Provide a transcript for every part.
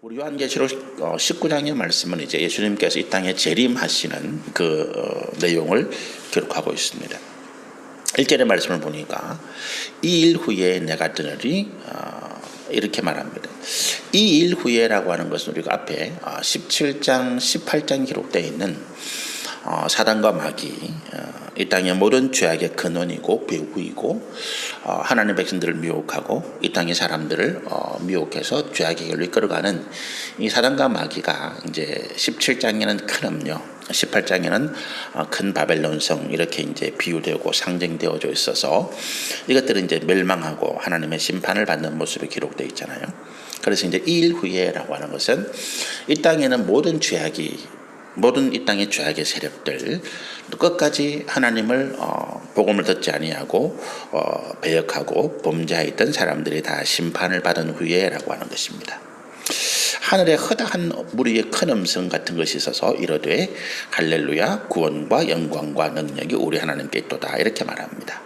우리 요한계시록 19장의 말씀은 이제 예수님께서 이 땅에 재림하시는 그 내용을 기록하고 있습니다. 1절의 말씀을 보니까 이 일 후에 내가 뜨느니 이렇게 말합니다. 이 일 후에라고 하는 것은 우리가 앞에 17장, 18장 기록되어 있는 사단과 마귀, 이 땅의 모든 죄악의 근원이고 배후이고 하나님의 백성들을 미혹하고 이 땅의 사람들을 미혹해서 죄악의 길로 이끌어가는 이 사단과 마귀가 이제 17장에는 큰 음녀, 18장에는 큰 바벨론성 이렇게 이제 비유되고 상징되어져 있어서 이것들은 이제 멸망하고 하나님의 심판을 받는 모습이 기록되어 있잖아요. 그래서 이제 이 일 후에라고 하는 것은 이 땅에는 모든 이 땅의 죄악의 세력들 끝까지 하나님을 복음을 듣지 아니하고 배역하고 범죄하였던 사람들이 다 심판을 받은 후에라고 하는 것입니다. 하늘에 허다한 무리의 큰 음성 같은 것이 있어서 이르되 할렐루야 구원과 영광과 능력이 우리 하나님께 있도다 이렇게 말합니다.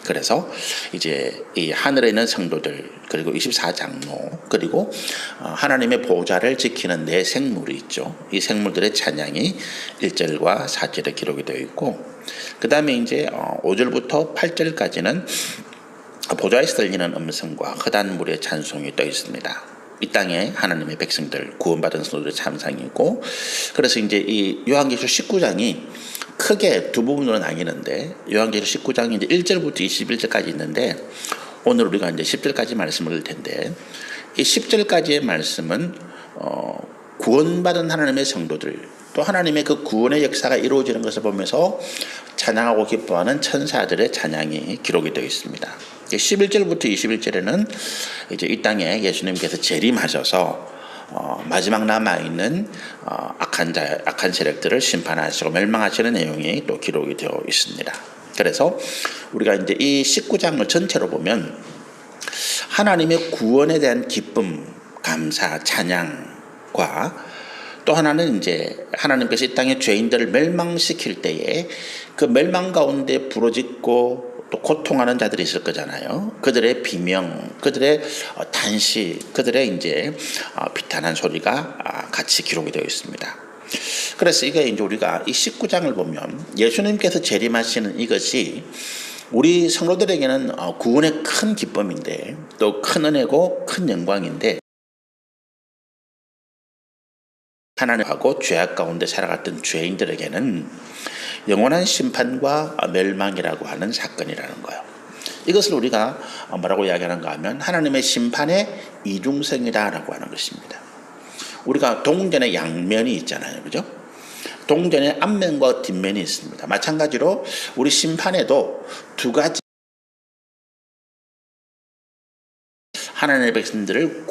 그래서 이제 이 하늘에 있는 성도들 그리고 24장로 그리고 하나님의 보좌를 지키는 네 생물이 있죠. 이 생물들의 찬양이 1절과 4절에 기록이 되어 있고 그 다음에 이제 5절부터 8절까지는 보좌에서 들리는 음성과 허다한 무리의 찬송이 떠 있습니다. 이 땅에 하나님의 백성들 구원받은 성도들의 찬양이고 그래서 이제 이 요한계시록 19장이 크게 두 부분으로 나뉘는데 요한계시록 19장이 이제 1절부터 21절까지 있는데 오늘 우리가 이제 10절까지 말씀을 할 텐데 이 10절까지의 말씀은 구원받은 하나님의 성도들 또 하나님의 그 구원의 역사가 이루어지는 것을 보면서 찬양하고 기뻐하는 천사들의 찬양이 기록이 되어 있습니다. 11절부터 21절에는 이제 이 땅에 예수님께서 재림하셔서 마지막 남아있는 악한 세력들을 심판하시고 멸망하시는 내용이 또 기록이 되어 있습니다. 그래서 우리가 이제 이 19장을 전체로 보면 하나님의 구원에 대한 기쁨, 감사, 찬양과 또 하나는 이제 하나님께서 이 땅의 죄인들을 멸망시킬 때에 그 멸망 가운데 부르짖고 또 고통하는 자들이 있을 거잖아요. 그들의 비명, 그들의 탄식, 그들의 이제 비탄한 소리가 같이 기록이 되어 있습니다. 그래서 이게 이제 우리가 이 19장을 보면 예수님께서 재림하시는 이것이 우리 성도들에게는 구원의 큰 기쁨인데 또 큰 은혜고 큰 영광인데 하나님하고 죄악 가운데 살아갔던 죄인들에게는 영원한 심판과 멸망이라고 하는 사건이라는 거예요. 이것을 우리가 뭐라고 이야기하는가 하면 하나님의 심판의 이중성이라고 하는 것입니다. 우리가 동전의 양면이 있잖아요. 그죠? 동전의 앞면과 뒷면이 있습니다. 마찬가지로 우리 심판에도 두 가지 하나님의 백성들을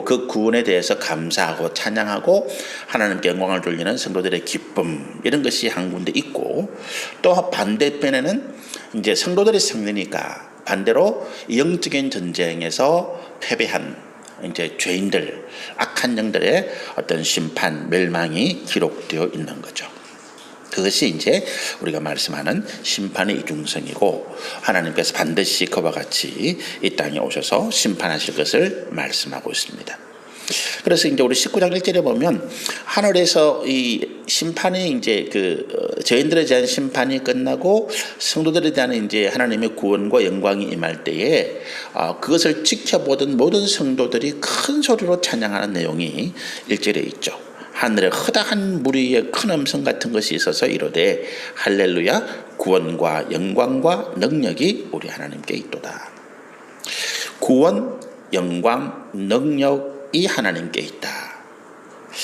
그 구원에 대해서 감사하고 찬양하고 하나님께 영광을 돌리는 성도들의 기쁨 이런 것이 한 군데 있고 또 반대편에는 이제 성도들이 성도니까 반대로 영적인 전쟁에서 패배한 이제 죄인들 악한 영들의 어떤 심판 멸망이 기록되어 있는 거죠. 그것이 이제 우리가 말씀하는 심판의 이중성이고 하나님께서 반드시 그와 같이 이 땅에 오셔서 심판하실 것을 말씀하고 있습니다. 그래서 이제 우리 19장 1절에 보면 하늘에서 이 심판이 이제 그 죄인들에 대한 심판이 끝나고 성도들에 대한 이제 하나님의 구원과 영광이 임할 때에 그것을 지켜보던 모든 성도들이 큰 소리로 찬양하는 내용이 1절에 있죠. 하늘에 허다한 무리의 큰 음성 같은 것이 있어서 이르되 할렐루야 구원과 영광과 능력이 우리 하나님께 있도다. 구원, 영광, 능력이 하나님께 있다.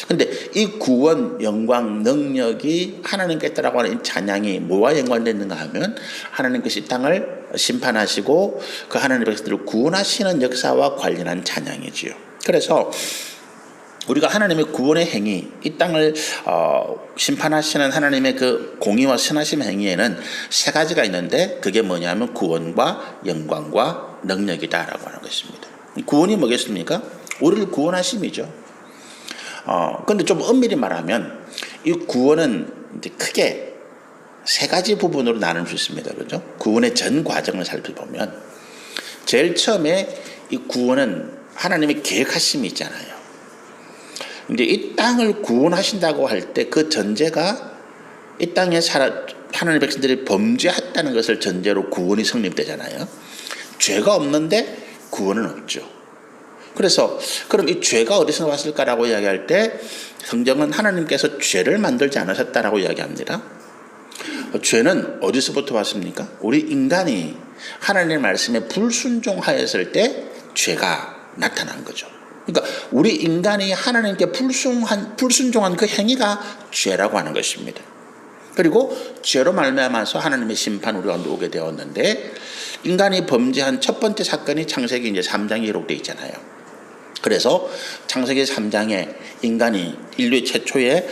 그런데 이 구원, 영광, 능력이 하나님께 있다라고 하는 이 찬양이 뭐와 연관되는가 하면 하나님께서 이 땅을 심판하시고 그 하나님의 백성들을 구원하시는 역사와 관련한 찬양이지요. 그래서 우리가 하나님의 구원의 행위, 이 땅을 심판하시는 하나님의 그 공의와 선하심 행위에는 세 가지가 있는데 그게 뭐냐면 구원과 영광과 능력이다라고 하는 것입니다. 구원이 뭐겠습니까? 우리를 구원하심이죠. 그런데 좀 엄밀히 말하면 이 구원은 이제 크게 세 가지 부분으로 나눌 수 있습니다. 그렇죠? 구원의 전 과정을 살펴보면 제일 처음에 이 구원은 하나님의 계획하심이 있잖아요. 이제 이 땅을 구원하신다고 할 때 그 전제가 이 땅에 하나님의 백성들이 범죄했다는 것을 전제로 구원이 성립되잖아요. 죄가 없는데 구원은 없죠. 그래서 그럼 이 죄가 어디서 왔을까라고 이야기할 때 성경은 하나님께서 죄를 만들지 않으셨다라고 이야기합니다. 죄는 어디서부터 왔습니까? 우리 인간이 하나님의 말씀에 불순종하였을 때 죄가 나타난 거죠. 그러니까 우리 인간이 하나님께 불순종한 그 행위가 죄라고 하는 것입니다. 그리고 죄로 말미암아서 하나님의 심판 우리가 오게 되었는데, 인간이 범죄한 첫 번째 사건이 창세기 이제 3장에 기록되어 있잖아요. 그래서 창세기 3장에 인간이 인류의 최초의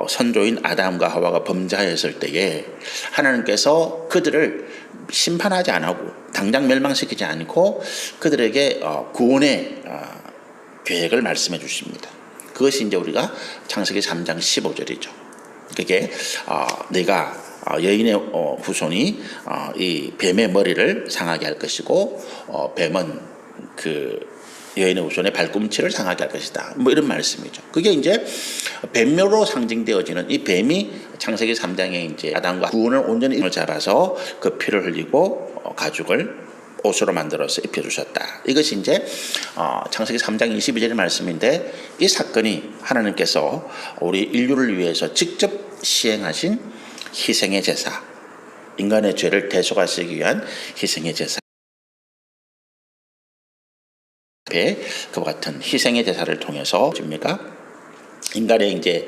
선조인 아담과 하와가 범죄하였을 때에 하나님께서 그들을 심판하지 않고 당장 멸망시키지 않고 그들에게 구원의 계획을 말씀해 주십니다. 그것이 이제 우리가 창세기 3장 15절이죠. 그게 내가 여인의 후손이 이 뱀의 머리를 상하게 할 것이고 뱀은 그 여인의 후손의 발꿈치를 상하게 할 것이다. 뭐 이런 말씀이죠. 그게 이제 뱀묘로 상징되어지는 이 뱀이 창세기 3장에 이제 아담과 구원을 온전히 잡아서 그 피를 흘리고 가죽을 옷으로 만들어서 입혀주셨다. 이것이 이제 창세기 3장 22절의 말씀인데, 이 사건이 하나님께서 우리 인류를 위해서 직접 시행하신 희생의 제사, 인간의 죄를 대속하시기 위한 희생의 제사, 그와 같은 희생의 제사를 통해서 인간의 이제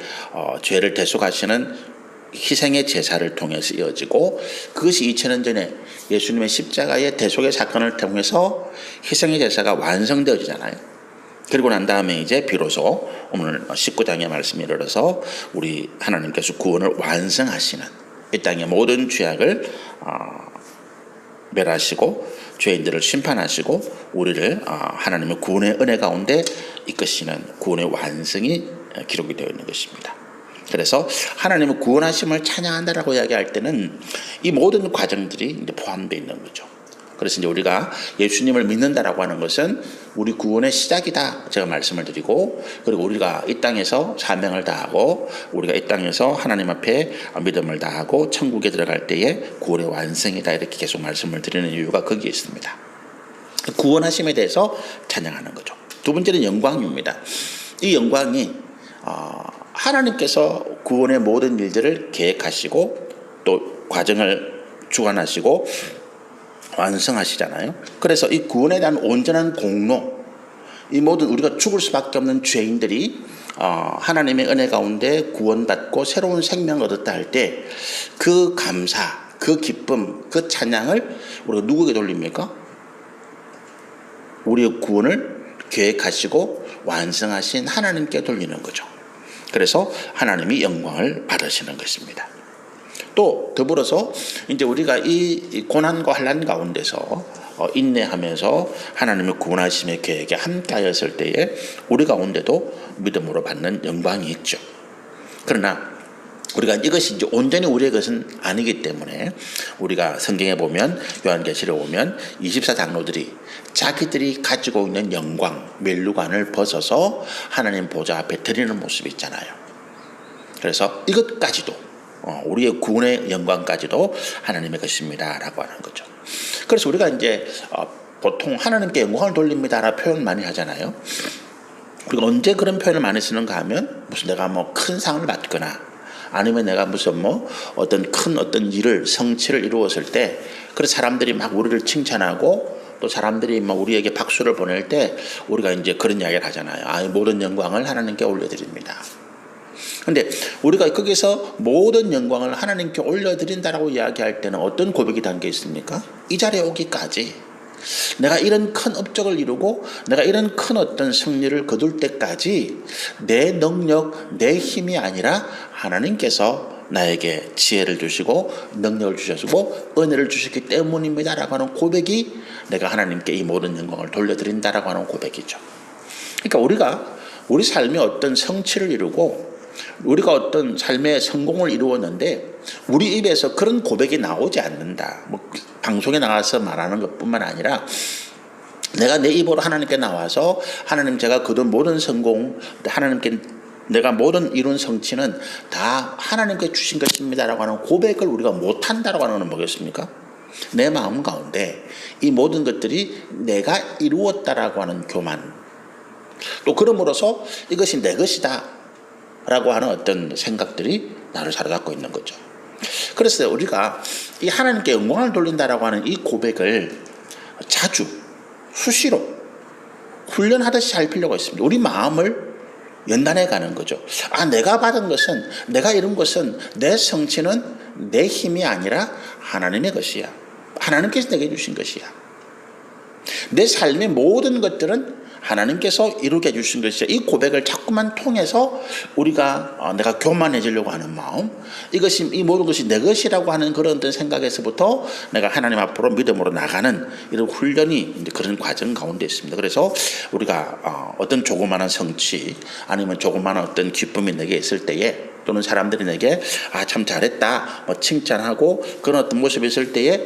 죄를 대속하시는 희생의 제사를 통해서 이어지고, 그것이 2000년 전에 예수님의 십자가의 대속의 사건을 통해서 희생의 제사가 완성되어지잖아요. 그리고 난 다음에 이제 비로소 오늘 19장의 말씀에 이르러서 우리 하나님께서 구원을 완성하시는, 이 땅의 모든 죄악을 멸하시고 죄인들을 심판하시고 우리를 하나님의 구원의 은혜 가운데 이끄시는 구원의 완성이 기록이 되어 있는 것입니다. 그래서 하나님의 구원하심을 찬양한다라고 이야기할 때는 이 모든 과정들이 이제 포함되어 있는 거죠. 그래서 이제 우리가 예수님을 믿는다라고 하는 것은 우리 구원의 시작이다, 제가 말씀을 드리고, 그리고 우리가 이 땅에서 사명을 다하고 우리가 이 땅에서 하나님 앞에 믿음을 다하고 천국에 들어갈 때에 구원의 완성이다, 이렇게 계속 말씀을 드리는 이유가 거기에 있습니다. 구원하심에 대해서 찬양하는 거죠. 두 번째는 영광입니다. 이 영광이 하나님께서 구원의 모든 일들을 계획하시고 또 과정을 주관하시고 완성하시잖아요. 그래서 이 구원에 대한 온전한 공로, 이 모든 우리가 죽을 수밖에 없는 죄인들이 하나님의 은혜 가운데 구원받고 새로운 생명을 얻었다 할 때 그 감사, 그 기쁨, 그 찬양을 우리가 누구에게 돌립니까? 우리의 구원을 계획하시고 완성하신 하나님께 돌리는 거죠. 그래서 하나님이 영광을 받으시는 것입니다. 또 더불어서 이제 우리가 이 고난과 환난 가운데서 인내하면서 하나님의 구원하심의 계획에 함께하였을 때에 우리 가운데도 믿음으로 받는 영광이 있죠. 그러나 우리가 이것이 이제 온전히 우리의 것은 아니기 때문에 우리가 성경에 보면, 요한계시록에 보면 24장로들이 자기들이 가지고 있는 영광, 면류관을 벗어서 하나님 보좌 앞에 드리는 모습이 있잖아요. 그래서 이것까지도 우리의 구원의 영광까지도 하나님의 것입니다 라고 하는 거죠. 그래서 우리가 이제 보통 하나님께 영광을 돌립니다 라는 표현 많이 하잖아요. 우리가 언제 그런 표현을 많이 쓰는가 하면, 무슨 내가 뭐 큰 상을 받거나 아니면 내가 무슨 어떤 일을, 성취를 이루었을 때, 그래서 사람들이 막 우리를 칭찬하고 또 사람들이 막 우리에게 박수를 보낼 때 우리가 이제 그런 이야기를 하잖아요. 모든 영광을 하나님께 올려드립니다. 근데 우리가 거기서 모든 영광을 하나님께 올려드린다라고 이야기할 때는 어떤 고백이 담겨 있습니까? 이 자리에 오기까지, 내가 이런 큰 업적을 이루고 내가 이런 큰 어떤 승리를 거둘 때까지 내 능력, 내 힘이 아니라 하나님께서 나에게 지혜를 주시고 능력을 주시고 은혜를 주셨기 때문입니다 라고 하는 고백이, 내가 하나님께 이 모든 영광을 돌려드린다라고 하는 고백이죠. 그러니까 우리 삶에 어떤 성취를 이루고 우리가 어떤 삶의 성공을 이루었는데 우리 입에서 그런 고백이 나오지 않는다. 방송에 나가서 말하는 것뿐만 아니라 내가 내 입으로 하나님께 나와서 하나님 제가 거둔 모든 성공, 하나님께 내가 모든 이룬 성취는 다 하나님께 주신 것입니다라고 하는 고백을 우리가 못한다라고 하는 건 뭐겠습니까? 내 마음 가운데 이 모든 것들이 내가 이루었다라고 하는 교만, 또 그럼으로써 이것이 내 것이다 라고 하는 어떤 생각들이 나를 사로잡고 있는 거죠. 그래서 우리가 이 하나님께 영광을 돌린다라고 하는 이 고백을 자주 수시로 훈련하듯이 할 필요가 있습니다. 우리 마음을 연단해 가는 거죠. 내가 받은 것은, 내가 이룬 것은, 내 성취는 내 힘이 아니라 하나님의 것이야. 하나님께서 내게 주신 것이야. 내 삶의 모든 것들은 하나님께서 이루게 해주신 것이야. 이 고백을 자꾸만 통해서 우리가 내가 교만해지려고 하는 마음, 이것이 이 모든 것이 내 것이라고 하는 그런 어떤 생각에서부터 내가 하나님 앞으로 믿음으로 나가는 이런 훈련이 이제 그런 과정 가운데 있습니다. 그래서 우리가 어떤 조그마한 성취 아니면 조그마한 어떤 기쁨이 내게 있을 때에, 또는 사람들이 내게 참 잘했다 뭐 칭찬하고 그런 어떤 모습이 있을 때에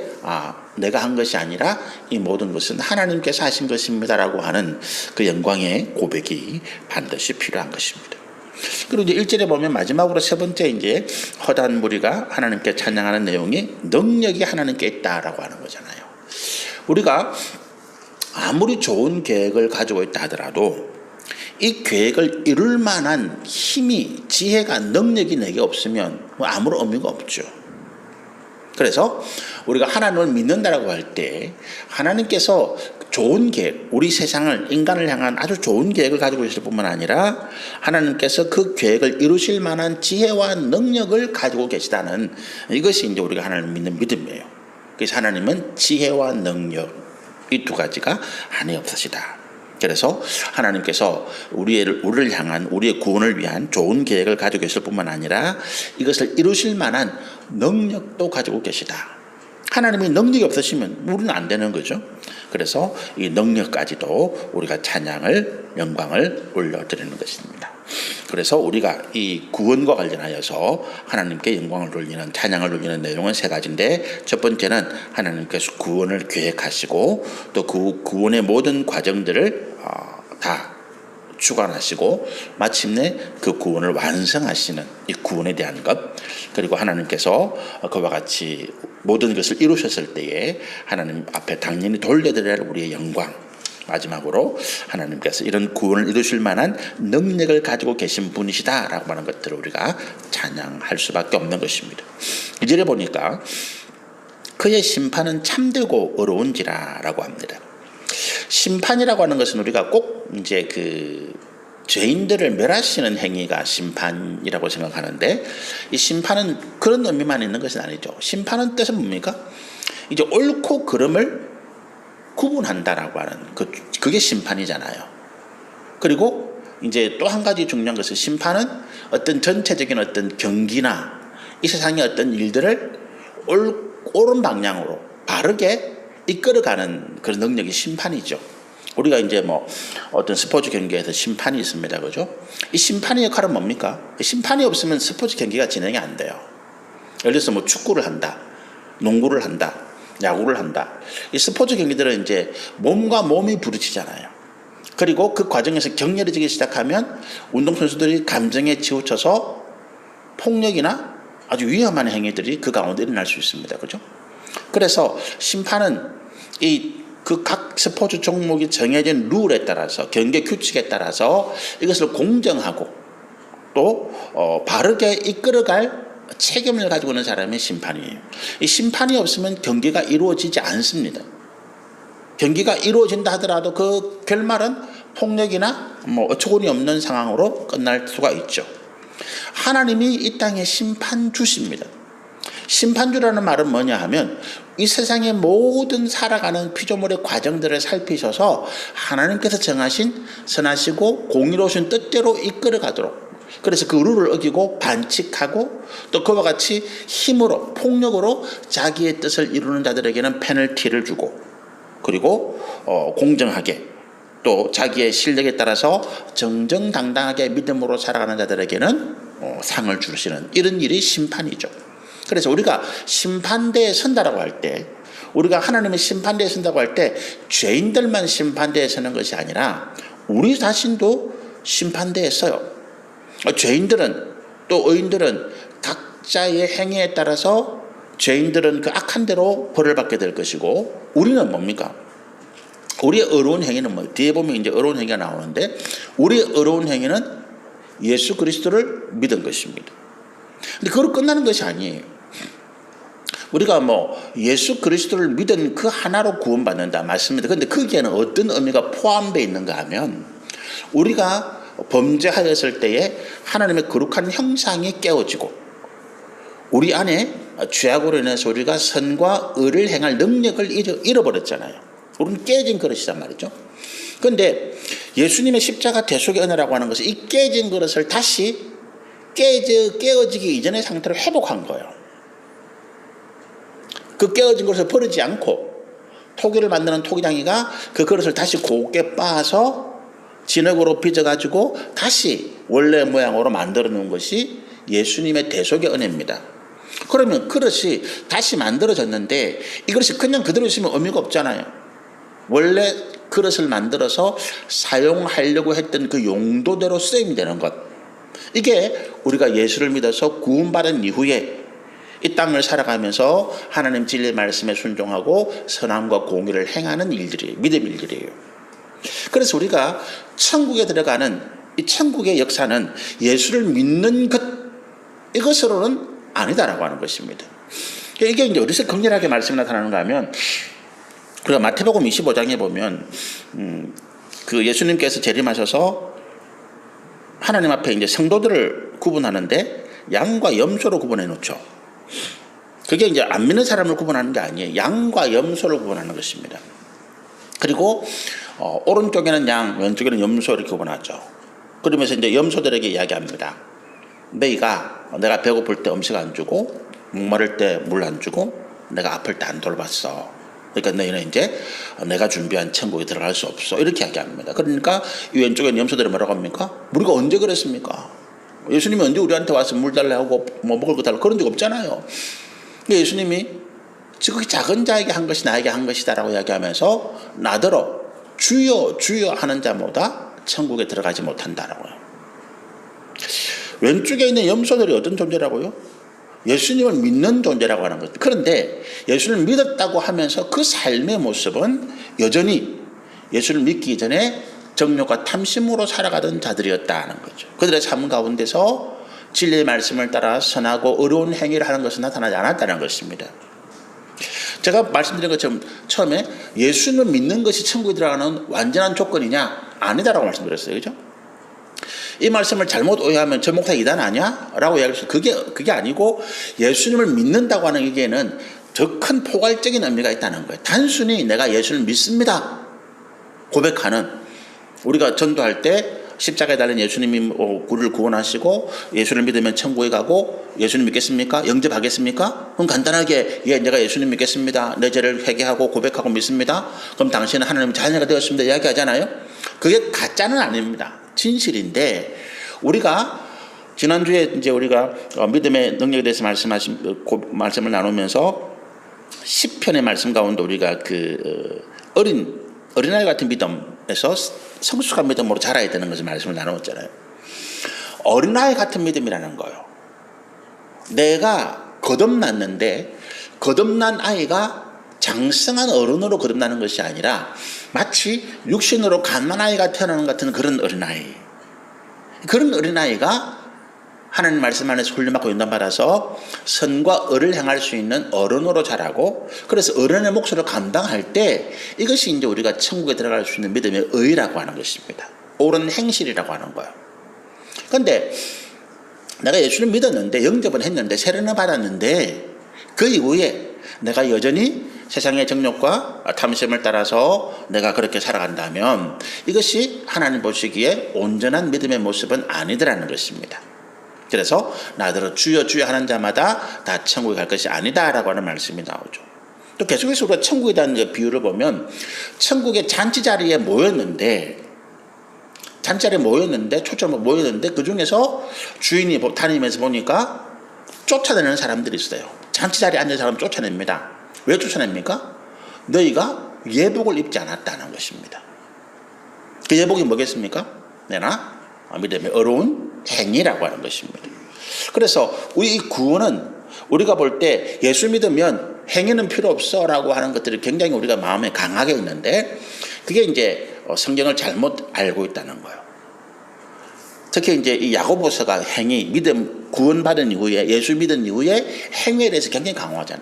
내가 한 것이 아니라 이 모든 것은 하나님께서 하신 것입니다라고 하는 그 영광의 고백이 반드시 필요한 것입니다. 그리고 이제 1절에 보면 마지막으로 세 번째 이제 허다한 무리가 하나님께 찬양하는 내용이 능력이 하나님께 있다라고 하는 거잖아요. 우리가 아무리 좋은 계획을 가지고 있다 하더라도 이 계획을 이룰 만한 힘이, 지혜가, 능력이 내게 없으면 아무런 의미가 없죠. 그래서 우리가 하나님을 믿는다라고 할 때 하나님께서 좋은 계획, 우리 세상을, 인간을 향한 아주 좋은 계획을 가지고 있을 뿐만 아니라 하나님께서 그 계획을 이루실 만한 지혜와 능력을 가지고 계시다는, 이것이 이제 우리가 하나님을 믿는 믿음이에요. 그래서 하나님은 지혜와 능력, 이 두 가지가 한이 없으시다. 그래서 하나님께서 우리를 향한, 우리의 구원을 위한 좋은 계획을 가지고 계실 뿐만 아니라 이것을 이루실 만한 능력도 가지고 계시다. 하나님이 능력이 없으시면 우리는 안 되는 거죠. 그래서 이 능력까지도 우리가 찬양을, 영광을 올려드리는 것입니다. 그래서 우리가 이 구원과 관련하여서 하나님께 영광을 돌리는, 찬양을 돌리는 내용은 세 가지인데, 첫 번째는 하나님께서 구원을 계획하시고 또 그 구원의 모든 과정들을 다 주관하시고 마침내 그 구원을 완성하시는 이 구원에 대한 것, 그리고 하나님께서 그와 같이 모든 것을 이루셨을 때에 하나님 앞에 당연히 돌려드려야 할 우리의 영광, 마지막으로 하나님께서 이런 구원을 이루실 만한 능력을 가지고 계신 분이시다라고 하는 것들을 우리가 찬양할 수밖에 없는 것입니다. 2절에 보니까 그의 심판은 참되고 어려운지라라고 합니다. 심판이라고 하는 것은 우리가 꼭 이제 그 죄인들을 멸하시는 행위가 심판이라고 생각하는데, 이 심판은 그런 의미만 있는 것은 아니죠. 심판은 뜻은 뭡니까? 이제 옳고 그름을 구분한다라고 하는 그게 심판이잖아요. 그리고 이제 또 한 가지 중요한 것은, 심판은 어떤 전체적인 어떤 경기나 이 세상의 어떤 일들을 옳은 방향으로 바르게 이끌어가는 그런 능력이 심판이죠. 우리가 이제 뭐 어떤 스포츠 경기에서 심판이 있습니다. 그죠? 이 심판의 역할은 뭡니까? 심판이 없으면 스포츠 경기가 진행이 안 돼요. 예를 들어서 뭐 축구를 한다, 농구를 한다, 야구를 한다. 이 스포츠 경기들은 이제 몸과 몸이 부딪히잖아요. 그리고 그 과정에서 격렬해지기 시작하면 운동선수들이 감정에 치우쳐서 폭력이나 아주 위험한 행위들이 그 가운데 일어날 수 있습니다. 그죠? 그래서 심판은 그 각 스포츠 종목이 정해진 룰에 따라서, 경기 규칙에 따라서 이것을 공정하고 또 바르게 이끌어갈 책임을 가지고 있는 사람이 심판이에요. 이 심판이 없으면 경기가 이루어지지 않습니다. 경기가 이루어진다 하더라도 그 결말은 폭력이나 뭐 어처구니 없는 상황으로 끝날 수가 있죠. 하나님이 이 땅의 심판주십니다. 심판주라는 말은 뭐냐 하면, 이 세상의 모든 살아가는 피조물의 과정들을 살피셔서 하나님께서 정하신 선하시고 공의로우신 뜻대로 이끌어가도록, 그래서 그 룰을 어기고 반칙하고 또 그와 같이 힘으로, 폭력으로 자기의 뜻을 이루는 자들에게는 페널티를 주고, 그리고 공정하게 또 자기의 실력에 따라서 정정당당하게 믿음으로 살아가는 자들에게는 상을 주시는 이런 일이 심판이죠. 그래서 우리가 심판대에 선다라고 할 때 우리가 하나님의 심판대에 선다고 할 때 죄인들만 심판대에 서는 것이 아니라 우리 자신도 심판대에 서요. 죄인들은 또 의인들은 각자의 행위에 따라서 죄인들은 그 악한 대로 벌을 받게 될 것이고 우리는 뭡니까? 우리의 의로운 행위는 뭐 뒤에 보면 이제 의로운 행위가 나오는데 우리의 의로운 행위는 예수 그리스도를 믿은 것입니다. 근데 그걸로 끝나는 것이 아니에요. 우리가 뭐 예수 그리스도를 믿은 그 하나로 구원받는다 맞습니다. 그런데 거기에는 어떤 의미가 포함되어 있는가 하면 우리가 범죄하였을 때에 하나님의 거룩한 형상이 깨어지고 우리 안에 죄악으로 인해서 우리가 선과 의를 행할 능력을 잃어버렸잖아요. 우리는 깨진 그릇이란 말이죠. 그런데 예수님의 십자가 대속의 은혜라고 하는 것은 이 깨진 그릇을 다시 깨어지기 이전의 상태로 회복한 거예요. 그 깨어진 그릇을 버리지 않고 토기를 만드는 토기장이가 그 그릇을 다시 곱게 빻아서 진흙으로 빚어가지고 다시 원래 모양으로 만들어 놓은 것이 예수님의 대속의 은혜입니다. 그러면 그릇이 다시 만들어졌는데 이 그릇이 그냥 그대로 있으면 의미가 없잖아요. 원래 그릇을 만들어서 사용하려고 했던 그 용도대로 쓰임되는 것. 이게 우리가 예수를 믿어서 구원받은 이후에 이 땅을 살아가면서 하나님 진리의 말씀에 순종하고 선함과 공의를 행하는 일들이에요. 믿음 일들이에요. 그래서 우리가 천국에 들어가는 이 천국의 역사는 예수를 믿는 것 이것으로는 아니다라고 하는 것입니다. 이게 이제 어디서 극렬하게 말씀이 나타나는가 하면 우리가 마태복음 25장에 보면 그 예수님께서 재림하셔서 하나님 앞에 이제 성도들을 구분하는데 양과 염소로 구분해 놓죠. 그게 이제 안 믿는 사람을 구분하는 게 아니에요. 양과 염소를 구분하는 것입니다. 그리고 오른쪽에는 양, 왼쪽에는 염소 이렇게 구분하죠. 그러면서 이제 염소들에게 이야기합니다. 너희가 내가 배고플 때 음식 안 주고 목마를 때 물 안 주고 내가 아플 때 안 돌봤어. 그러니까 너희는 이제 내가 준비한 천국에 들어갈 수 없어. 이렇게 이야기합니다. 그러니까 이 왼쪽에는 염소들이 뭐라고 합니까? 우리가 언제 그랬습니까? 예수님이 언제 우리한테 와서 물 달라 하고 뭐 먹을 거 달라 그런 적 없잖아요. 예수님이 지극히 작은 자에게 한 것이 나에게 한 것이다라고 이야기하면서 나더러 주여 주여 하는 자보다 천국에 들어가지 못한다라고요. 왼쪽에 있는 염소들이 어떤 존재라고요? 예수님을 믿는 존재라고 하는 것. 그런데 예수를 믿었다고 하면서 그 삶의 모습은 여전히 예수를 믿기 전에 정욕과 탐심으로 살아가던 자들이었다는 거죠. 그들의 삶 가운데서 진리의 말씀을 따라 선하고 의로운 행위를 하는 것은 나타나지 않았다는 것입니다. 제가 말씀드린 것처럼 처음에 예수님을 믿는 것이 천국에 들어가는 완전한 조건이냐? 아니다라고 말씀드렸어요. 그죠? 이 말씀을 잘못 오해하면 저 목사 이단 아니야? 라고 이야기했어요. 그게 아니고 예수님을 믿는다고 하는 얘기에는 더 큰 포괄적인 의미가 있다는 거예요. 단순히 내가 예수를 믿습니다 고백하는, 우리가 전도할 때 십자가에 달린 예수님이 우리를 구원하시고 예수를 믿으면 천국에 가고 예수님 믿겠습니까? 영접하겠습니까? 그럼 간단하게 예, 내가 예수님 믿겠습니다. 내 죄를 회개하고 고백하고 믿습니다. 그럼 당신은 하나님의 자녀가 되었습니다. 이야기하잖아요. 그게 가짜는 아닙니다. 진실인데 우리가 지난주에 이제 우리가 믿음의 능력에 대해서 말씀을 나누면서 시편의 말씀 가운데 우리가 그 어린아이 같은 믿음에서 성숙한 믿음으로 자라야 되는 것을 말씀을 나누었잖아요. 어린아이 같은 믿음이라는 거예요. 내가 거듭났는데 거듭난 아이가 장성한 어른으로 거듭나는 것이 아니라 마치 육신으로 갓난아이가 태어나는 것 같은 그런 어린아이. 그런 어린아이가 하나님 말씀 안에서 훈련받고 연단받아서 선과 의를 행할 수 있는 어른으로 자라고, 그래서 어른의 몫을 감당할 때 이것이 이제 우리가 천국에 들어갈 수 있는 믿음의 의라고 하는 것입니다. 옳은 행실이라고 하는 거예요. 그런데 내가 예수를 믿었는데 영접은 했는데 세례는 받았는데 그 이후에 내가 여전히 세상의 정욕과 탐심을 따라서 내가 그렇게 살아간다면 이것이 하나님 보시기에 온전한 믿음의 모습은 아니더라는 것입니다. 그래서 나더러 주여 주여 하는 자마다 다 천국에 갈 것이 아니다라고 하는 말씀이 나오죠. 또 계속해서 우리가 천국에 대한 비유를 보면 천국의 잔치자리에 모였는데 초점을 모였는데 그 중에서 주인이 다니면서 보니까 쫓아내는 사람들이 있어요. 잔치자리에 앉은 사람 쫓아냅니다. 왜 쫓아냅니까? 너희가 예복을 입지 않았다는 것입니다. 그 예복이 뭐겠습니까? 내나 믿음의 어려운 행위라고 하는 것입니다. 그래서 우리 이 구원은 우리가 볼 때 예수 믿으면 행위는 필요 없어라고 하는 것들이 굉장히 우리가 마음에 강하게 있는데 그게 이제 성경을 잘못 알고 있다는 거예요. 특히 이제 이 야고보서가 행위, 믿음, 구원받은 이후에 예수 믿은 이후에 행위에 대해서 굉장히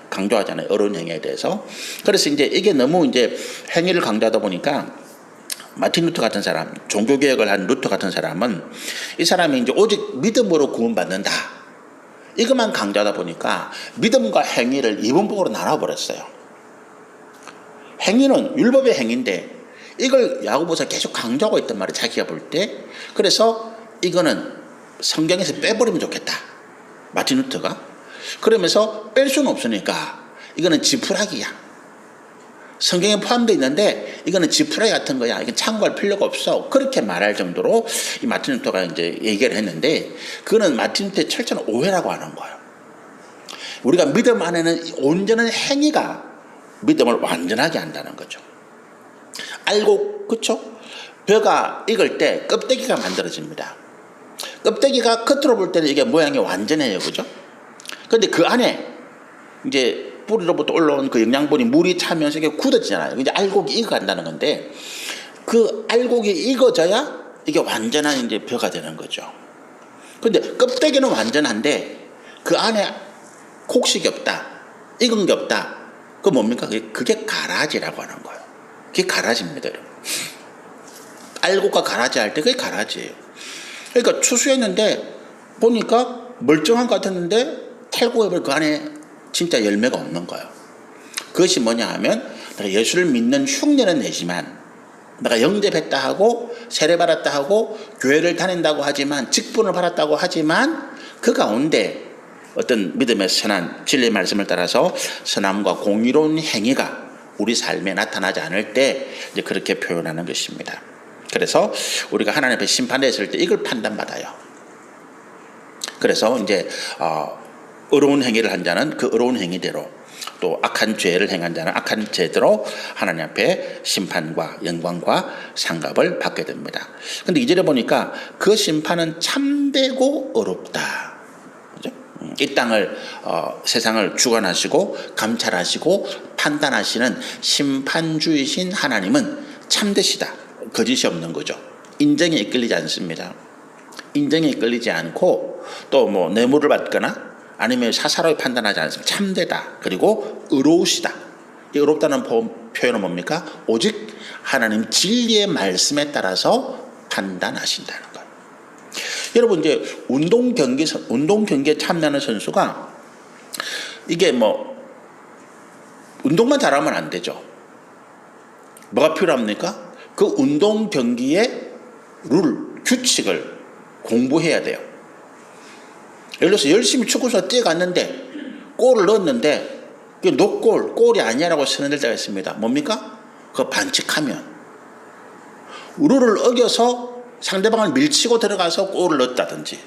강조하잖아요. 어려운 행위에 대해서. 그래서 이제 이게 너무 이제 행위를 강조하다 보니까 마틴 루터 같은 사람, 종교개혁을 한 루터 같은 사람은 이 사람이 이제 오직 믿음으로 구원받는다. 이것만 강조하다 보니까 믿음과 행위를 이분법으로 나눠버렸어요. 행위는 율법의 행위인데 이걸 야고보서 계속 강조하고 있단 말이에요. 자기가 볼 때. 그래서 이거는 성경에서 빼버리면 좋겠다. 마틴 루터가. 그러면서 뺄 수는 없으니까 이거는 지푸라기야. 성경에 포함되어 있는데 이거는 지푸라기 같은 거야. 이건 참고할 필요가 없어. 그렇게 말할 정도로 이 마틴 루터가 이제 얘기를 했는데 그거는 마틴 루터의 철저한 오해라고 하는 거예요. 우리가 믿음 안에는 온전한 행위가 믿음을 완전하게 한다는 거죠. 알고, 그렇죠? 벼가 익을 때 껍데기가 만들어집니다. 껍데기가 겉으로 볼 때는 이게 모양이 완전해요. 그죠? 근데 그 안에 이제 뿌리로부터 올라온 그 영양분이 물이 차면서 이게 굳어지잖아요. 이제 알곡이 익어간다는 건데 그 알곡이 익어져야 이게 완전한 이제 벼가 되는 거죠. 근데 껍데기는 완전한데 그 안에 곡식이 없다. 익은 게 없다. 그거 뭡니까? 그게 가라지라고 하는 거예요. 그게 가라지입니다. 알곡과 가라지 할 때 그게 가라지예요. 그러니까 추수했는데 보니까 멀쩡한 것 같았는데 탈곡해버려 그 안에 진짜 열매가 없는 거예요. 그것이 뭐냐 하면 내가 예수를 믿는 흉내는 내지만 내가 영접했다 하고 세례받았다 하고 교회를 다닌다고 하지만 직분을 받았다고 하지만 그 가운데 어떤 믿음의 선한 진리의 말씀을 따라서 선함과 공의로운 행위가 우리 삶에 나타나지 않을 때 이제 그렇게 표현하는 것입니다. 그래서 우리가 하나님 앞에 심판됐을 때 이걸 판단받아요. 그래서 이제 어려운 행위를 한 자는 그 어려운 행위대로 또 악한 죄를 행한 자는 악한 죄대로 하나님 앞에 심판과 영광과 상급을 받게 됩니다. 그런데 2절에 보니까 그 심판은 참되고 어렵다. 그죠? 이 땅을 세상을 주관하시고 감찰하시고 판단하시는 심판주이신 하나님은 참되시다. 거짓이 없는 거죠. 인정에 이끌리지 않습니다. 인정에 이끌리지 않고 또 뭐 뇌물을 받거나 아니면 사사로이 판단하지 않습니다. 참되다. 그리고 의로우시다. 이 의롭다는 표현은 뭡니까? 오직 하나님 진리의 말씀에 따라서 판단하신다는 거예요. 여러분 이제 운동 경기에 참여하는 선수가 이게 뭐 운동만 잘하면 안 되죠. 뭐가 필요합니까? 그 운동 경기의 룰, 규칙을 공부해야 돼요. 예를 들어서 열심히 축구에서 뛰어갔는데 골을 넣었는데 그게 노골, 골이 아니라고 선언될 때가 있습니다. 뭡니까? 그거 반칙하면 룰을 어겨서 상대방을 밀치고 들어가서 골을 넣었다든지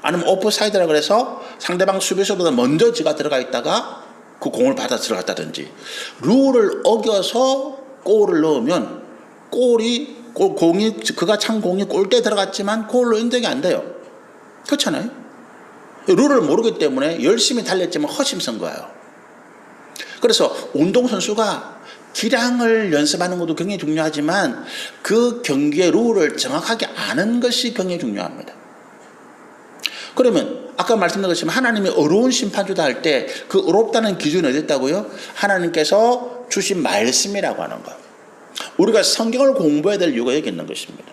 아니면 오프사이드라고 해서 상대방 수비수보다 먼저 지가 들어가 있다가 그 공을 받아 들어갔다든지 룰을 어겨서 골을 넣으면 공이 그가 찬 공이 골대에 들어갔지만 골로 인정이 안 돼요. 그렇잖아요. 룰을 모르기 때문에 열심히 달렸지만 허심쓴 거예요. 그래서 운동선수가 기량을 연습하는 것도 굉장히 중요하지만 그 경기의 룰을 정확하게 아는 것이 굉장히 중요합니다. 그러면 아까 말씀드린 것처럼 하나님이 어려운 심판주다 할 때 그 어렵다는 기준이 어디 있다고요? 하나님께서 주신 말씀이라고 하는 거예요. 우리가 성경을 공부해야 될 이유가 여기 있는 것입니다.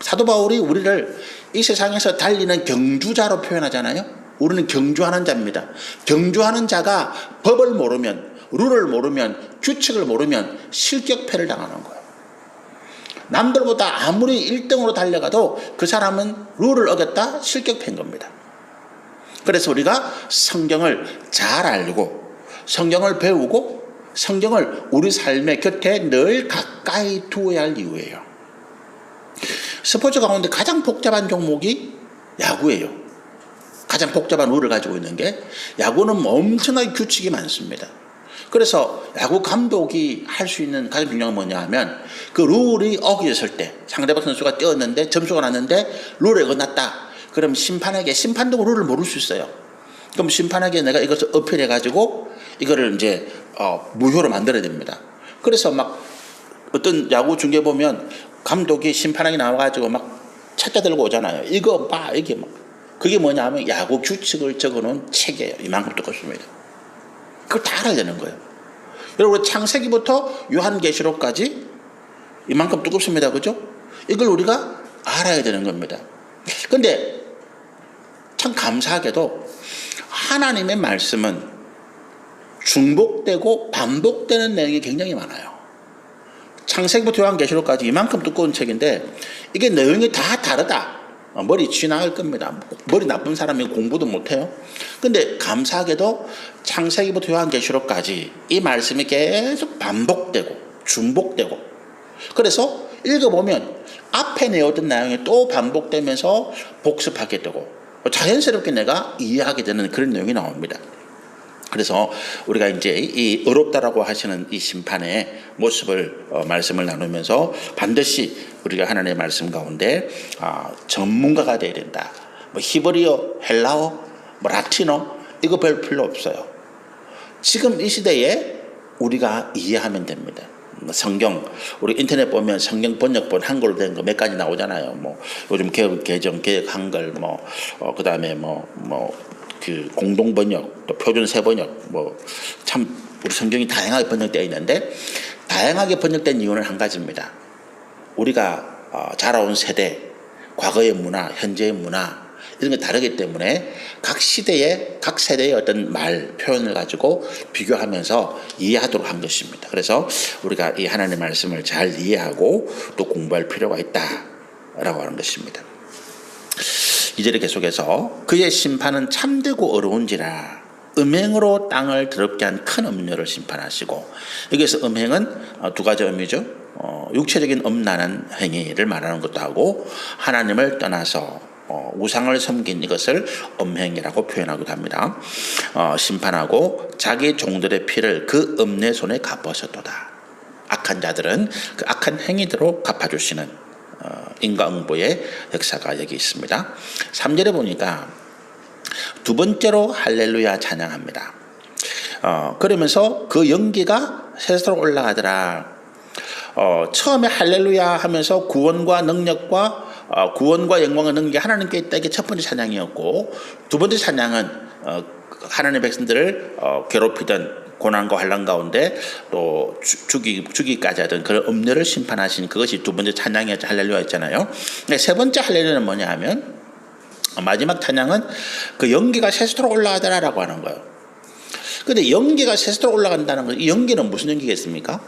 사도 바울이 우리를 이 세상에서 달리는 경주자로 표현하잖아요. 우리는 경주하는 자입니다. 경주하는 자가 법을 모르면, 룰을 모르면, 규칙을 모르면 실격패를 당하는 거예요. 남들보다 아무리 1등으로 달려가도 그 사람은 룰을 어겼다 실격패인 겁니다. 그래서 우리가 성경을 잘 알고 성경을 배우고 성경을 우리 삶의 곁에 늘 가까이 두어야 할 이유예요. 스포츠 가운데 가장 복잡한 종목이 야구예요. 가장 복잡한 룰을 가지고 있는 게 야구는 엄청나게 규칙이 많습니다. 그래서 야구 감독이 할 수 있는 가장 중요한 건 뭐냐 하면 그 룰이 어겼을 때 상대방 선수가 뛰었는데 점수가 났는데 룰에 어긋났다. 그럼 심판도 룰을 모를 수 있어요. 그럼 심판에게 내가 이것을 어필해 가지고 이거를 이제 무효로 만들어야 됩니다. 그래서 막 어떤 야구 중계 보면 감독이 심판에게 나와 가지고 막 책자 들고 오잖아요. 이거 봐 이게 뭐 그게 뭐냐 하면 야구 규칙을 적어놓은 책이에요. 이만큼 두껍습니다. 그걸 다 알아야 되는 거예요. 여러분 창세기부터 요한계시록까지 이만큼 두껍습니다. 그죠? 이걸 우리가 알아야 되는 겁니다. 그런데 참 감사하게도 하나님의 말씀은 중복되고 반복되는 내용이 굉장히 많아요. 창세기부터 요한계시록까지 이만큼 두꺼운 책인데 이게 내용이 다 다르다. 머리 쥐나갈 겁니다. 머리 나쁜 사람이 공부도 못해요. 근데 감사하게도 창세기부터 요한계시록까지 이 말씀이 계속 반복되고 중복되고 그래서 읽어보면 앞에 내었던 내용이 또 반복되면서 복습하게 되고 자연스럽게 내가 이해하게 되는 그런 내용이 나옵니다. 그래서 우리가 이제 이 어렵다라고 하시는 이 심판의 모습을 말씀을 나누면서 반드시 우리가 하나님의 말씀 가운데 전문가가 되어야 된다. 뭐 히브리어, 헬라어, 뭐 라틴어 이거 별 필요 없어요. 지금 이 시대에 우리가 이해하면 됩니다. 성경 우리 인터넷 보면 성경 번역본 한글로 된 거 몇 가지 나오잖아요. 뭐 요즘 개정 개혁 한글 그다음에 그 공동 번역 또 표준 세 번역 참 우리 성경이 다양하게 번역되어 있는데 다양하게 번역된 이유는 한 가지입니다. 우리가 자라온 세대, 과거의 문화, 현재의 문화 이런 게 다르기 때문에 각 시대의 각 세대의 어떤 말 표현을 가지고 비교하면서 이해하도록 한 것입니다. 그래서 우리가 이 하나님의 말씀을 잘 이해하고 또 공부할 필요가 있다라고 하는 것입니다. 2절에 계속해서 그의 심판은 참되고 어려운지라 음행으로 땅을 더럽게 한 큰 음녀를 심판하시고 여기서 음행은 두 가지 의미죠. 육체적인 음란한 행위를 말하는 것도 하고 하나님을 떠나서 우상을 섬긴 이것을 음행이라고 표현하기도 합니다. 심판하고 자기 종들의 피를 그 음녀의 손에 갚으셨도다. 악한 자들은 그 악한 행위대로 갚아주시는 인과응보의 역사가 여기 있습니다. 3절에 보니까 두 번째로 할렐루야 찬양합니다. 그러면서 그 연기가 세수로 올라가더라. 처음에 할렐루야 하면서 구원과 능력과 구원과 영광과 능력이 하나님께 있다. 이게 첫 번째 찬양이었고 두 번째 찬양은 하나님의 백성들을 괴롭히던 고난과 환난 가운데 또 죽이까지 하던 그런 음녀를 심판하신 그것이 두 번째 찬양이었죠. 할렐루야였잖아요. 세 번째 할렐루야는 뭐냐 하면 마지막 찬양은 그 연기가 세수로 올라가더라라고 하는 거예요. 그런데 연기가 세수로 올라간다는 거, 이 연기는 무슨 연기겠습니까?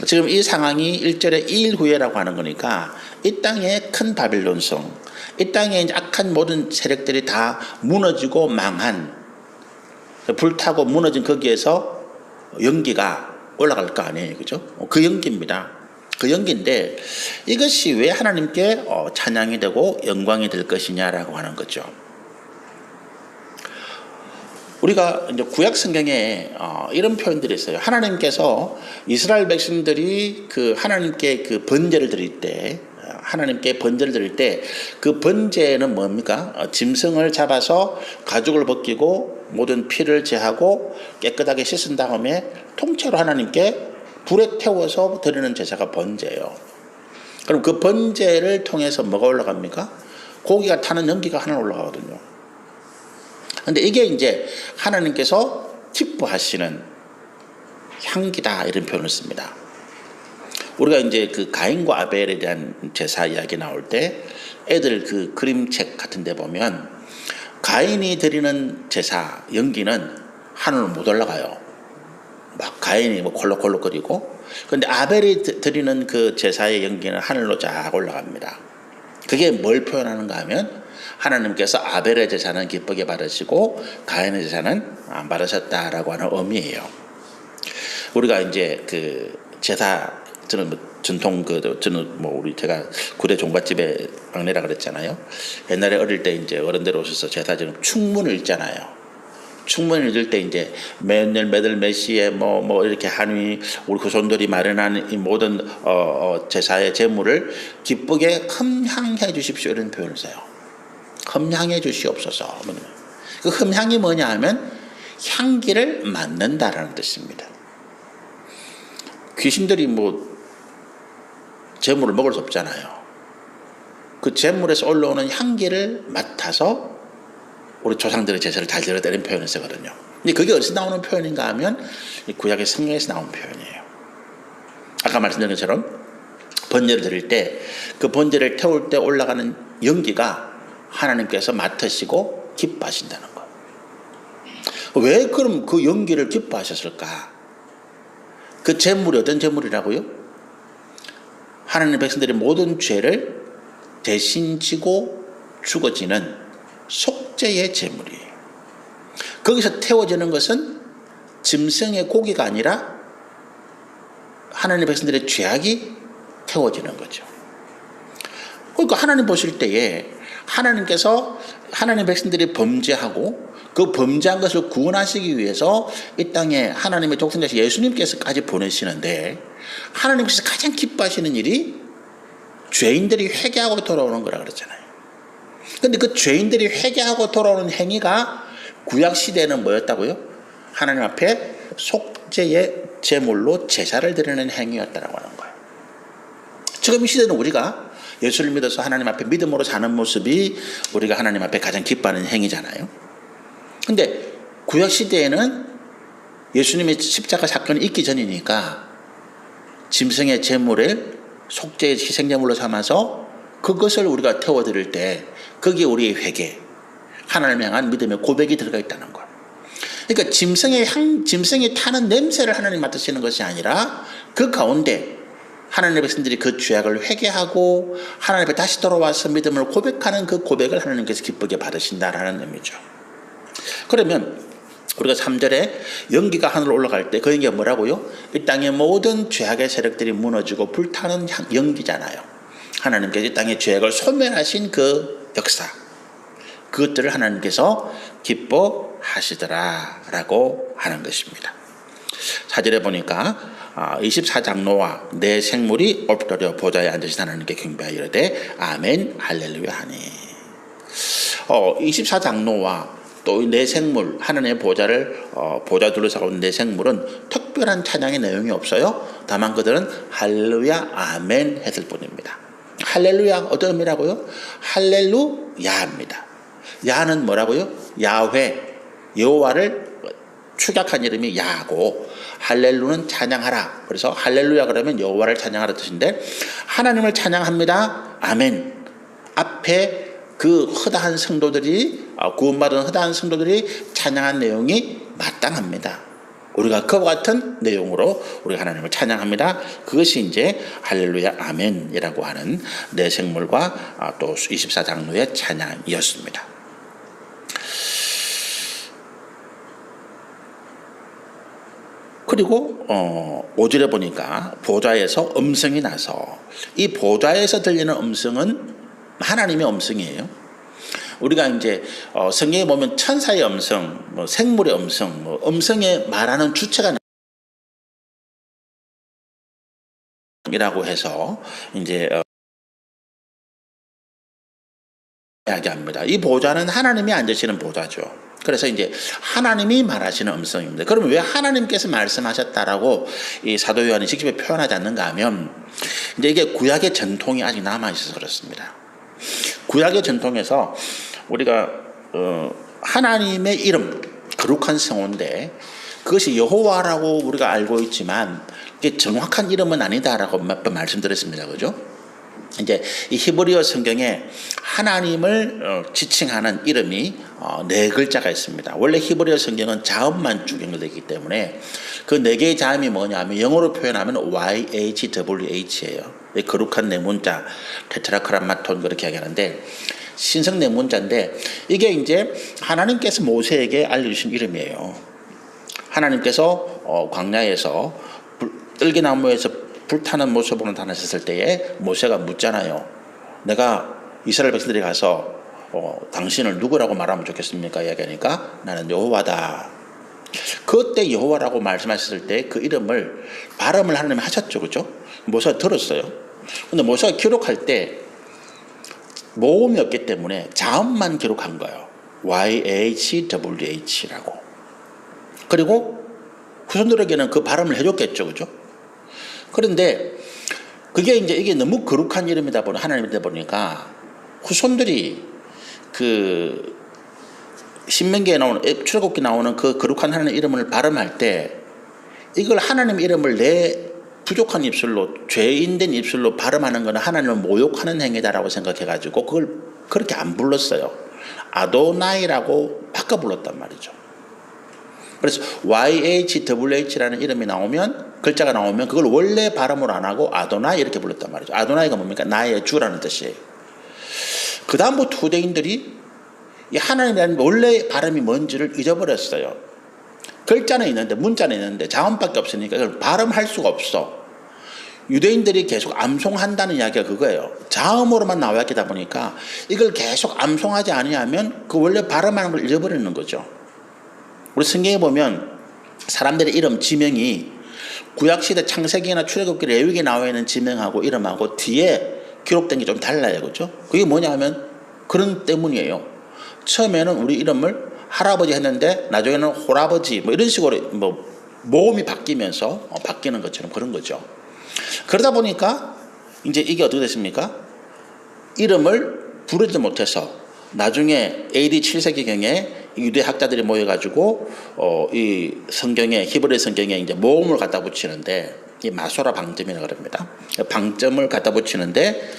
지금 이 상황이 1절에 2일 후에라고 하는 거니까 이 땅에 큰 바빌론성, 이 땅에 이제 악한 모든 세력들이 다 무너지고 망한 불타고 무너진 거기에서 연기가 올라갈 거 아니에요. 그죠? 그 연기입니다. 그 연기인데 이것이 왜 하나님께 찬양이 되고 영광이 될 것이냐라고 하는 거죠. 우리가 이제 구약 성경에 이런 표현들이 있어요. 하나님께서 이스라엘 백성들이 그 하나님께 그 번제를 드릴 때 하나님께 번제를 드릴 때 그 번제는 뭡니까? 짐승을 잡아서 가죽을 벗기고 모든 피를 제하고 깨끗하게 씻은 다음에 통째로 하나님께 불에 태워서 드리는 제사가 번제예요. 그럼 그 번제를 통해서 뭐가 올라갑니까? 고기가 타는 연기가 하나 올라가거든요. 근데 이게 이제 하나님께서 기뻐하시는 향기다 이런 표현을 씁니다. 우리가 이제 그 가인과 아벨에 대한 제사 이야기 나올 때 애들 그 그림책 같은 데 보면 가인이 드리는 제사 연기는 하늘로 못 올라가요. 막 가인이 뭐 콜록콜록거리고 그런데 아벨이 드리는 그 제사의 연기는 하늘로 쫙 올라갑니다. 그게 뭘 표현하는가 하면 하나님께서 아벨의 제사는 기쁘게 받으시고 가인의 제사는 안 받으셨다라고 하는 의미예요. 우리가 이제 그 제사 저는 전통 저는 우리 제가 구대 종갓집의 막내라 그랬잖아요. 옛날에 어릴 때 이제 어른들 오셔서 제사 지금 축문을 읽잖아요. 충분히 늦을 때 이제 몇월 몇 시에 뭐 이렇게 하니 우리 후손들이 마련한 이 모든 제사의 제물을 기쁘게 흠향해 주십시오 이런 표현을 써요. 흠향해 주시옵소서. 그 흠향이 뭐냐 하면 향기를 맡는다라는 뜻입니다. 귀신들이 뭐 제물을 먹을 수 없잖아요. 그 제물에서 올라오는 향기를 맡아서 우리 조상들의 제사를 잘 드렸다 이런 표현을 쓰거든요. 근데 그게 어디서 나오는 표현인가 하면 구약의 성경에서 나온 표현이에요. 아까 말씀드린 것처럼 번제를 드릴 때 그 번제를 태울 때 올라가는 연기가 하나님께서 맡으시고 기뻐하신다는 것. 왜 그럼 그 연기를 기뻐하셨을까? 그 제물이 어떤 제물이라고요? 하나님 백성들의 모든 죄를 대신 지고 죽어지는 속죄의 제물이에요. 거기서 태워지는 것은 짐승의 고기가 아니라 하나님 백성들의 죄악이 태워지는 거죠. 그러니까 하나님 보실 때에 하나님께서 하나님 백성들이 범죄하고 그 범죄한 것을 구원하시기 위해서 이 땅에 하나님의 독생자신 예수님께서까지 보내시는데 하나님께서 가장 기뻐하시는 일이 죄인들이 회개하고 돌아오는 거라 그랬잖아요. 그런데 그 죄인들이 회개하고 돌아오는 행위가 구약 시대에는 뭐였다고요? 하나님 앞에 속죄의 제물로 제사를 드리는 행위였다라고 하는 거예요. 지금 이 시대는 우리가 예수를 믿어서 하나님 앞에 믿음으로 사는 모습이 우리가 하나님 앞에 가장 기뻐하는 행위잖아요. 그런데 구약 시대에는 예수님의 십자가 사건이 있기 전이니까 짐승의 제물을 속죄의 희생제물로 삼아서 그것을 우리가 태워드릴 때 거기에 우리의 회개, 하나님을 향한 믿음의 고백이 들어가 있다는 것. 그러니까 짐승이 타는 냄새를 하나님 맡으시는 것이 아니라 그 가운데 하나님의 백성들이 그 죄악을 회개하고 하나님 앞에 다시 돌아와서 믿음을 고백하는 그 고백을 하나님께서 기쁘게 받으신다라는 의미죠. 그러면 우리가 3절에 연기가 하늘로 올라갈 때 그 연기가 뭐라고요? 이 땅의 모든 죄악의 세력들이 무너지고 불타는 연기잖아요. 하나님께서 이 땅의 죄악을 소멸하신 그 역사, 그것들을 하나님께서 기뻐하시더라라고 하는 것입니다. 4절에 보니까 24장로와 내 생물이 엎드려 보좌에 앉으신 하나님께 경배하여 이르되 아멘 할렐루야 하니. 24장로와 또 내 생물 하나님의 보좌를 보좌 둘러싸고 있는 내 생물은 특별한 찬양의 내용이 없어요. 다만 그들은 할렐루야 아멘 했을 뿐입니다. 할렐루야 어떤 의미라고요? 할렐루야입니다. 야는 뭐라고요? 야훼 여호와를 축약한 이름이 야고 할렐루는 찬양하라. 그래서 할렐루야 그러면 여호와를 찬양하라 뜻인데 하나님을 찬양합니다. 아멘. 앞에 그 허다한 성도들이 구원받은 허다한 성도들이 찬양한 내용이 마땅합니다. 우리가 그와 같은 내용으로 우리 하나님을 찬양합니다. 그것이 이제 할렐루야 아멘이라고 하는 내 생물과 또 24장로의 찬양이었습니다. 그리고 5절에 보니까 보좌에서 음성이 나서 이 보좌에서 들리는 음성은 하나님의 음성이에요. 우리가 이제 성경에 보면 천사의 음성, 생물의 음성, 음성에 말하는 주체가 이라고 해서 이제 이야기합니다. 이 보좌는 하나님이 앉으시는 보좌죠. 그래서 이제 하나님이 말하시는 음성입니다. 그러면 왜 하나님께서 말씀하셨다라고 이 사도 요한이 직접 표현하지 않는가 하면 이제 이게 구약의 전통이 아직 남아 있어서 그렇습니다. 구약의 전통에서 우리가 하나님의 이름 거룩한 성호인데 그것이 여호와라고 우리가 알고 있지만 이게 정확한 이름은 아니다라고 몇 번 말씀드렸습니다. 그죠? 이제 이 히브리어 성경에 하나님을 지칭하는 이름이 4글자가 있습니다. 원래 히브리어 성경은 자음만 쭉 연결되어 있기 때문에 그 4개의 자음이 뭐냐면 영어로 표현하면 YHWH예요. 거룩한 네 문자, 테트라크라마톤 그렇게 얘기하는데 신성 네 문자인데 이게 이제 하나님께서 모세에게 알려주신 이름이에요. 하나님께서 광야에서 떨기나무에서 불타는 모습으로 나타나셨을 때에 모세가 묻잖아요. 내가 이스라엘 백성들이 가서 당신을 누구라고 말하면 좋겠습니까? 이야기하니까 나는 여호와다. 그때 여호와라고 말씀하셨을 때 그 이름을 발음을 하나님이 하셨죠. 그죠? 모세가 들었어요. 근데 모세가 기록할 때 모음이 없기 때문에 자음만 기록한 거예요. YHWH라고. 그리고 후손들에게는 그 발음을 해줬겠죠. 그죠? 그런데 그게 이게 너무 거룩한 이름이다 보니 하나님이다 보니까 후손들이 그 신명기에 나오는 출애굽기 나오는 그 거룩한 하나님 이름을 발음할 때 이걸 하나님 이름을 내 부족한 입술로 죄인된 입술로 발음하는 것은 하나님을 모욕하는 행위다라고 생각해가지고 그걸 그렇게 안 불렀어요. 아도나이라고 바꿔 불렀단 말이죠. 그래서 YHWH라는 이름이 나오면 글자가 나오면 그걸 원래 발음으로 안 하고 아도나이 이렇게 불렀단 말이죠. 아도나이가 뭡니까? 나의 주라는 뜻이에요. 그 다음부터 후대인들이 이 하나님이라는 원래 발음이 뭔지를 잊어버렸어요. 글자는 있는데 문자는 있는데 자음밖에 없으니까 이걸 발음할 수가 없어. 유대인들이 계속 암송한다는 이야기가 그거예요. 자음으로만 나왔기 보니까 이걸 계속 암송하지 아니하면 그 원래 발음하는 걸 잊어버리는 거죠. 우리 성경에 보면 사람들의 이름 지명이 구약시대 창세기나 출애굽기 레위기에 나와 있는 지명하고 이름하고 뒤에 기록된 게 좀 달라요. 그렇죠? 그게 뭐냐면 그런 때문이에요. 처음에는 우리 이름을 할아버지 했는데 나중에는 홀아버지 뭐 이런 식으로 뭐 모음이 바뀌면서 바뀌는 것처럼 그런 거죠. 그러다 보니까 이제 이게 어떻게 됐습니까? 이름을 부르지 못해서 나중에 AD 7세기경에 유대 학자들이 모여가지고 이 성경에 히브리 성경에 이제 모음을 갖다 붙이는데 이 마소라 방점이라고 그럽니다. 방점을 갖다 붙이는데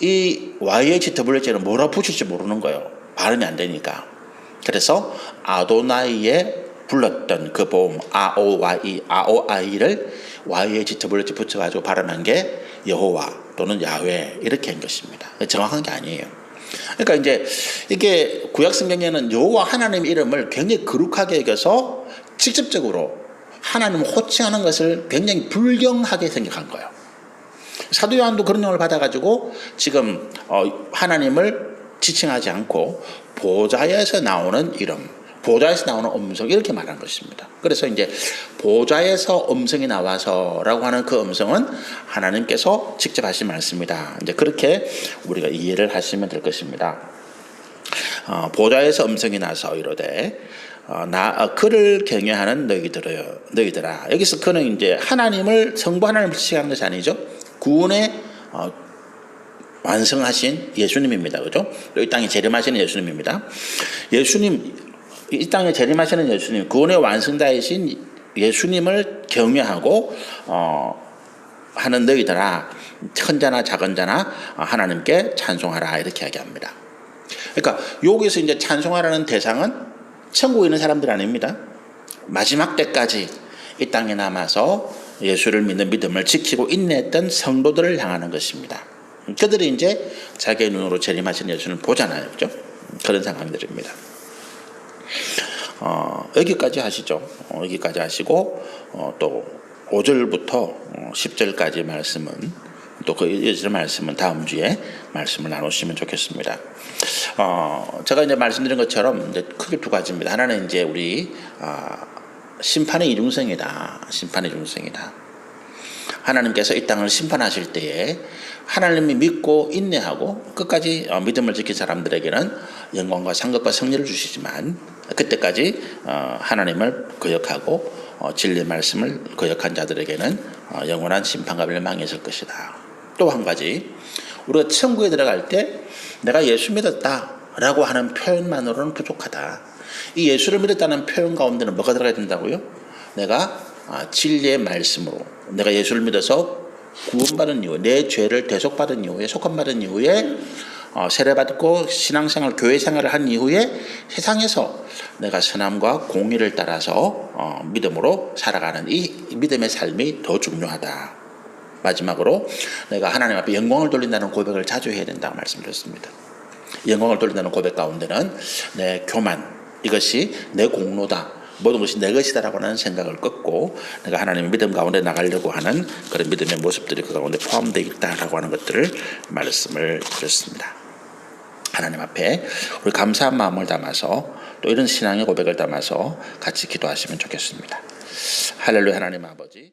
이 YHWH는 뭐라 붙일지 모르는 거예요. 발음이 안 되니까. 그래서 아도나이에 불렀던 그 보험 AOI를 YHWH 붙여가지고 발음한 게 여호와 또는 야훼 이렇게 한 것입니다. 정확한 게 아니에요. 그러니까 이제 이게 구약 성경에는 여호와 하나님 이름을 굉장히 거룩하게 여겨서 직접적으로 하나님을 호칭하는 것을 굉장히 불경하게 생각한 거예요. 사도 요한도 그런 영을 받아가지고 지금 하나님을 지칭하지 않고 보좌에서 나오는 이름, 보좌에서 나오는 음성 이렇게 말한 것입니다. 그래서 이제 보좌에서 음성이 나와서라고 하는 그 음성은 하나님께서 직접 하신 말씀이다. 이제 그렇게 우리가 이해를 하시면 될 것입니다. 보좌에서 음성이 나서 이르되 그를 경외하는 너희들아. 여기서 그는 이제 하나님을 성부 하나님을 지칭하는 것이 아니죠. 구원의 완성하신 예수님입니다. 그죠? 이 땅에 재림하시는 예수님입니다. 예수님, 이 땅에 재림하시는 예수님, 구원의 완성자이신 예수님을 경외하고 하는 너희들아, 큰 자나 작은 자나 하나님께 찬송하라 이렇게 이야기합니다. 그러니까 여기서 이제 찬송하라는 대상은 천국에 있는 사람들 아닙니다. 마지막 때까지 이 땅에 남아서 예수를 믿는 믿음을 지키고 인내했던 성도들을 향하는 것입니다. 그들이 이제 자기의 눈으로 재림하시는 예수를 보잖아요. 그죠? 그런 상황들입니다. 여기까지 하시죠. 여기까지 하시고 또 5절부터 10절까지 말씀은 또 그 이어지는 말씀은 다음 주에 말씀을 나누시면 좋겠습니다. 제가 이제 말씀드린 것처럼 이제 크게 두 가지입니다. 하나는 이제 우리 심판의 이중성이다. 심판의 이중성이다. 하나님께서 이 땅을 심판하실 때에 하나님이 믿고 인내하고 끝까지 믿음을 지킨 사람들에게는 영광과 상급과 승리를 주시지만 그때까지 하나님을 거역하고 진리의 말씀을 거역한 자들에게는 영원한 심판과 멸망이 있을 것이다. 또 한 가지, 우리가 천국에 들어갈 때 내가 예수 믿었다라고 하는 표현만으로는 부족하다. 이 예수를 믿었다는 표현 가운데는 뭐가 들어가야 된다고요? 내가 진리의 말씀으로 내가 예수를 믿어서 구원받은 이후에 내 죄를 대속받은 이후에 속함받은 이후에 세례받고 신앙생활 교회생활을 한 이후에 세상에서 내가 선함과 공의를 따라서 믿음으로 살아가는 이 믿음의 삶이 더 중요하다. 마지막으로 내가 하나님 앞에 영광을 돌린다는 고백을 자주 해야 된다고 말씀드렸습니다. 영광을 돌린다는 고백 가운데는 내 교만, 이것이 내 공로다, 모든 것이 내 것이다라고 하는 생각을 끊고 내가 하나님의 믿음 가운데 나가려고 하는 그런 믿음의 모습들이 그 가운데 포함되어 있다라고 하는 것들을 말씀을 드렸습니다. 하나님 앞에 우리 감사한 마음을 담아서 또 이런 신앙의 고백을 담아서 같이 기도하시면 좋겠습니다. 할렐루야. 하나님 아버지.